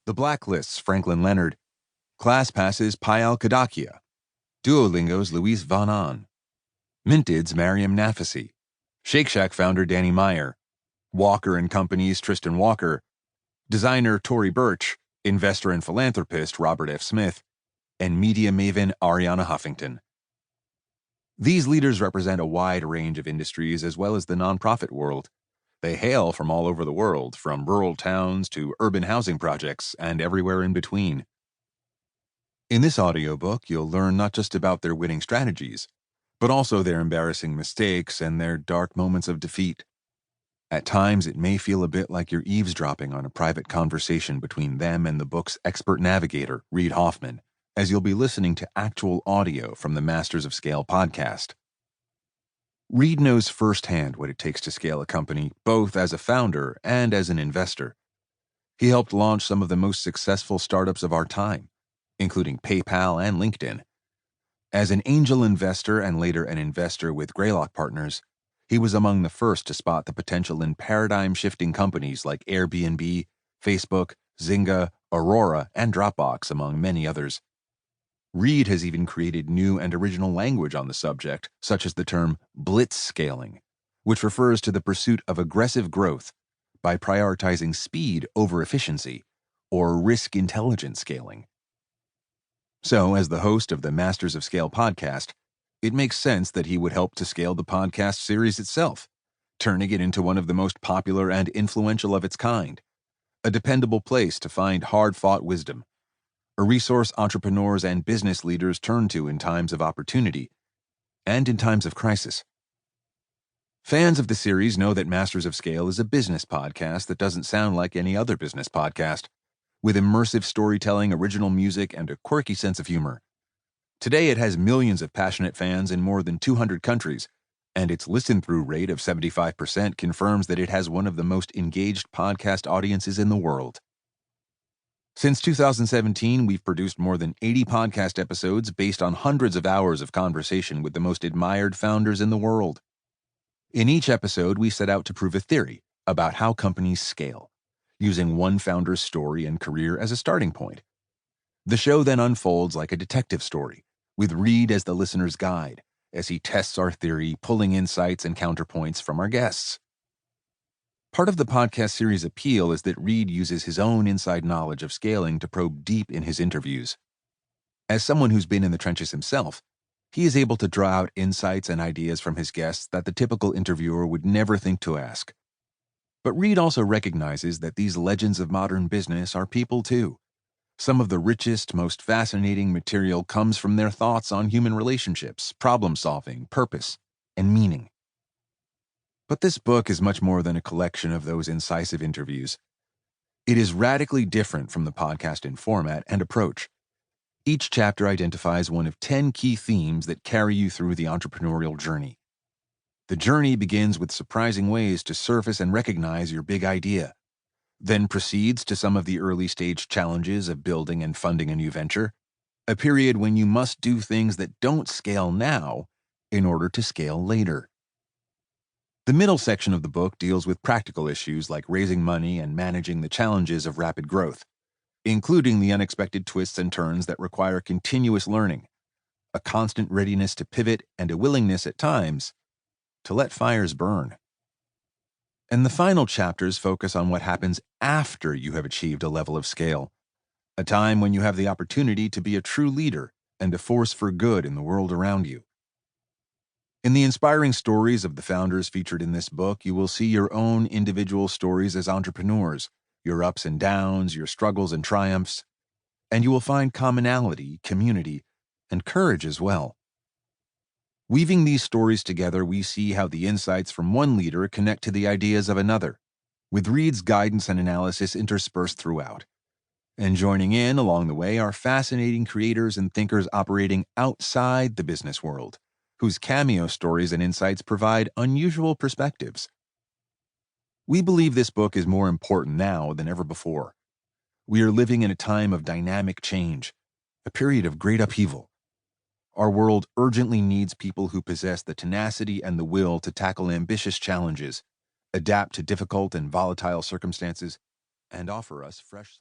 The Blacklist's Franklin Leonard, ClassPass's Payal Kadakia, Duolingo's Luis Van An, Minted's Mariam Nafisi, Shake Shack founder Danny Meyer, Walker & Company's Tristan Walker, designer Tory Burch, investor and philanthropist Robert F. Smith, and media maven Ariana Huffington. These leaders represent a wide range of industries as well as the nonprofit world. They hail from all over the world, from rural towns to urban housing projects and everywhere in between. In this audiobook, you'll learn not just about their winning strategies, but also their embarrassing mistakes and their dark moments of defeat. At times, it may feel a bit like you're eavesdropping on a private conversation between them and the book's expert navigator, Reid Hoffman, as you'll be listening to actual audio from the Masters of Scale podcast. Reid knows firsthand what it takes to scale a company, both as a founder and as an investor. He helped launch some of the most successful startups of our time, including PayPal and LinkedIn. As an angel investor and later an investor with Greylock Partners, he was among the first to spot the potential in paradigm-shifting companies like Airbnb, Facebook, Zynga, Aurora, and Dropbox, among many others. Reid has even created new and original language on the subject, such as the term blitz scaling, which refers to the pursuit of aggressive growth by prioritizing speed over efficiency, or risk intelligent scaling. So, as the host of the Masters of Scale podcast, it makes sense that he would help to scale the podcast series itself, turning it into one of the most popular and influential of its kind, a dependable place to find hard-fought wisdom, a resource entrepreneurs and business leaders turn to in times of opportunity and in times of crisis. Fans of the series know that Masters of Scale is a business podcast that doesn't sound like any other business podcast, with immersive storytelling, original music, and a quirky sense of humor. Today, it has millions of passionate fans in more than 200 countries, and its listen-through rate of 75% confirms that it has one of the most engaged podcast audiences in the world. Since 2017, we've produced more than 80 podcast episodes based on hundreds of hours of conversation with the most admired founders in the world. In each episode, we set out to prove a theory about how companies scale, using one founder's story and career as a starting point. The show then unfolds like a detective story, with Reid as the listener's guide, as he tests our theory, pulling insights and counterpoints from our guests. Part of the podcast series' appeal is that Reid uses his own inside knowledge of scaling to probe deep in his interviews. As someone who's been in the trenches himself, he is able to draw out insights and ideas from his guests that the typical interviewer would never think to ask. But Reid also recognizes that these legends of modern business are people too. Some of the richest, most fascinating material comes from their thoughts on human relationships, problem-solving, purpose, and meaning. But this book is much more than a collection of those incisive interviews. It is radically different from the podcast in format and approach. Each chapter identifies one of 10 key themes that carry you through the entrepreneurial journey. The journey begins with surprising ways to surface and recognize your big idea, then proceeds to some of the early-stage challenges of building and funding a new venture, a period when you must do things that don't scale now in order to scale later. The middle section of the book deals with practical issues like raising money and managing the challenges of rapid growth, including the unexpected twists and turns that require continuous learning, a constant readiness to pivot, and a willingness at times to let fires burn. And the final chapters focus on what happens after you have achieved a level of scale, a time when you have the opportunity to be a true leader and a force for good in the world around you. In the inspiring stories of the founders featured in this book, you will see your own individual stories as entrepreneurs, your ups and downs, your struggles and triumphs, and you will find commonality, community, and courage as well. Weaving these stories together, we see how the insights from one leader connect to the ideas of another, with Reid's guidance and analysis interspersed throughout. And joining in along the way are fascinating creators and thinkers operating outside the business world, whose cameo stories and insights provide unusual perspectives. We believe this book is more important now than ever before. We are living in a time of dynamic change, a period of great upheaval. Our world urgently needs people who possess the tenacity and the will to tackle ambitious challenges, adapt to difficult and volatile circumstances, and offer us fresh solutions.